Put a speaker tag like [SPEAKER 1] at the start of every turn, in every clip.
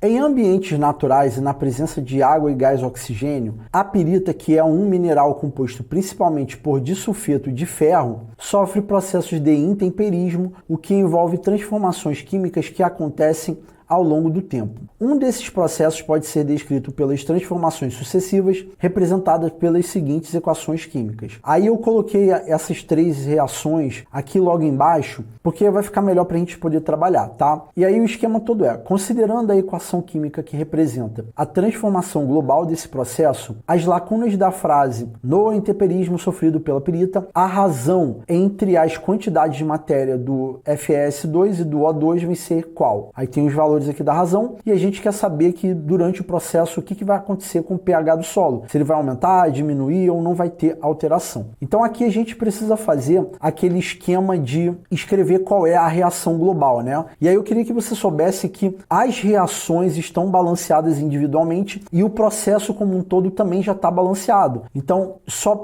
[SPEAKER 1] Em ambientes naturais e na presença de água e gás oxigênio, a pirita, que é um mineral composto principalmente por disulfeto de ferro, sofre processos de intemperismo, o que envolve transformações químicas que acontecem ao longo do tempo. Um desses processos pode ser descrito pelas transformações sucessivas, representadas pelas seguintes equações químicas. Aí eu coloquei essas três reações aqui logo embaixo, porque vai ficar melhor para a gente poder trabalhar, tá? E aí o esquema todo é, considerando a equação química que representa a transformação global desse processo, as lacunas da frase no intemperismo sofrido pela pirita, a razão entre as quantidades de matéria do FeS2 e do O2 vai ser qual? Aí tem os valores aqui da razão, e a gente quer saber que durante o processo o que vai acontecer com o pH do solo, se ele vai aumentar, diminuir ou não vai ter alteração. Então aqui a gente precisa fazer aquele esquema de escrever qual é a reação global, né? E aí eu queria que você soubesse que as reações estão balanceadas individualmente e o processo como um todo também já está balanceado. Então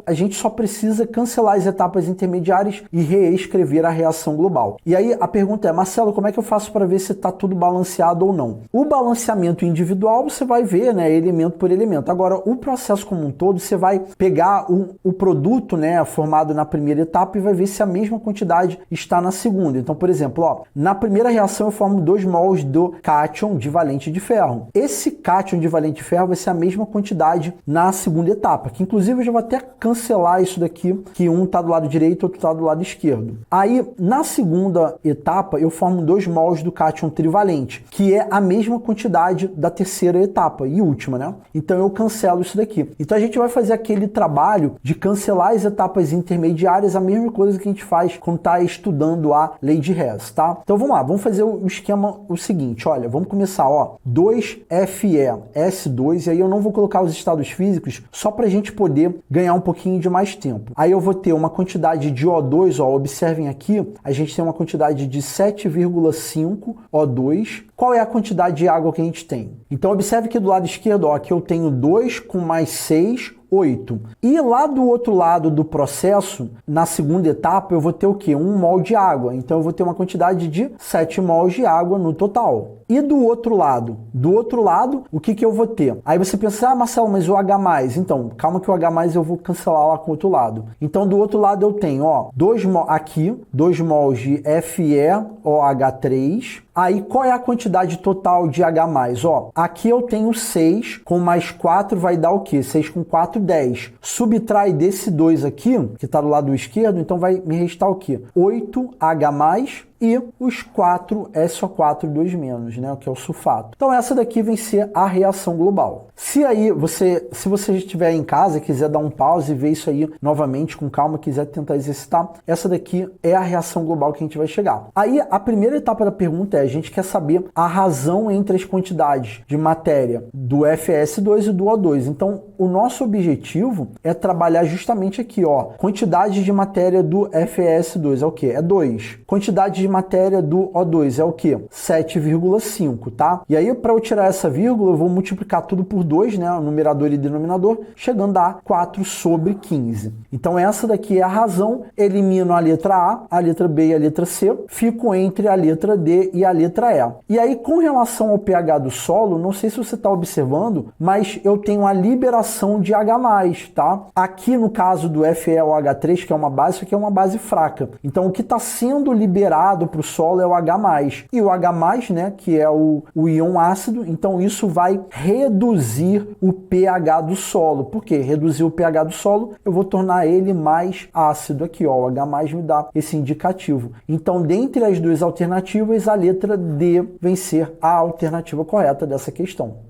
[SPEAKER 1] a gente só precisa cancelar as etapas intermediárias e reescrever a reação global. E aí a pergunta é, Marcelo, como é que eu faço para ver se está tudo balanceado ou não? O balanceamento individual você vai ver, né, elemento por elemento. Agora, o processo como um todo, você vai pegar o produto, né, formado na primeira etapa e vai ver se a mesma quantidade está na segunda. Então, por exemplo, ó, na primeira reação eu formo 2 mols do cátion de valente de ferro. Esse cátion de valente de ferro vai ser a mesma quantidade na segunda etapa, que inclusive eu já vou até cancelar isso daqui, que um está do lado direito e outro está do lado esquerdo. Aí, na segunda etapa, eu formo 2 mols do cátion trivalente, que é a mesma quantidade da terceira etapa e última, né? Então eu cancelo isso daqui. Então a gente vai fazer aquele trabalho de cancelar as etapas intermediárias, a mesma coisa que a gente faz quando está estudando a lei de Hess, tá? Então vamos lá, vamos fazer o esquema o seguinte, olha, vamos começar, ó, 2FeS2, e aí eu não vou colocar os estados físicos só para a gente poder ganhar um pouquinho de mais tempo. Aí eu vou ter uma quantidade de O2, ó, observem aqui, a gente tem uma quantidade de 7,5 O2. Qual é a quantidade de água que a gente tem? Então observe que do lado esquerdo, ó, aqui eu tenho 2 com mais 6, 8. E lá do outro lado do processo, na segunda etapa, eu vou ter o quê? 1 mol de água. Então eu vou ter uma quantidade de 7 mols de água no total. E do outro lado? Do outro lado, o que eu vou ter? Aí você pensa, ah, Marcelo, mas o H+. Então, calma que o H+, eu vou cancelar lá com o outro lado. Então, do outro lado eu tenho, ó, 2 mols de FeOH3. Aí, qual é a quantidade total de H+? Ó, aqui eu tenho 6, com mais 4 vai dar o quê? 6 com 4, 10. Subtrai desse 2 aqui, que está do lado esquerdo, então vai me restar o quê? 8H+, e os 4 SO4 2-, né, que é o sulfato. Então essa daqui vem ser a reação global. Se você estiver em casa e quiser dar um pause e ver isso aí novamente com calma, quiser tentar exercitar, essa daqui é a reação global que a gente vai chegar. Aí a primeira etapa da pergunta é, a gente quer saber a razão entre as quantidades de matéria do FeS2 e do O2. Então o nosso objetivo é trabalhar justamente aqui, ó, quantidade de matéria do FeS2 é o que? É 2. Quantidade de matéria do O2 é o que? 7,5, tá? E aí, para eu tirar essa vírgula, eu vou multiplicar tudo por 2, né? O numerador e denominador, chegando a 4/15. Então, essa daqui é a razão. Elimino a letra A letra B e a letra C. Fico entre a letra D e a letra E. E aí, com relação ao pH do solo, não sei se você está observando, mas eu tenho a liberação de H+, tá? Aqui, no caso do FeOH3, que é uma base, isso aqui é uma base fraca. Então, o que está sendo liberado para o solo é o H+. E o H+, né, que é o íon ácido, então isso vai reduzir o pH do solo. Por quê? Reduzir o pH do solo, eu vou tornar ele mais ácido aqui, ó. O H+ me dá esse indicativo. Então, dentre as duas alternativas, a letra D vem ser a alternativa correta dessa questão.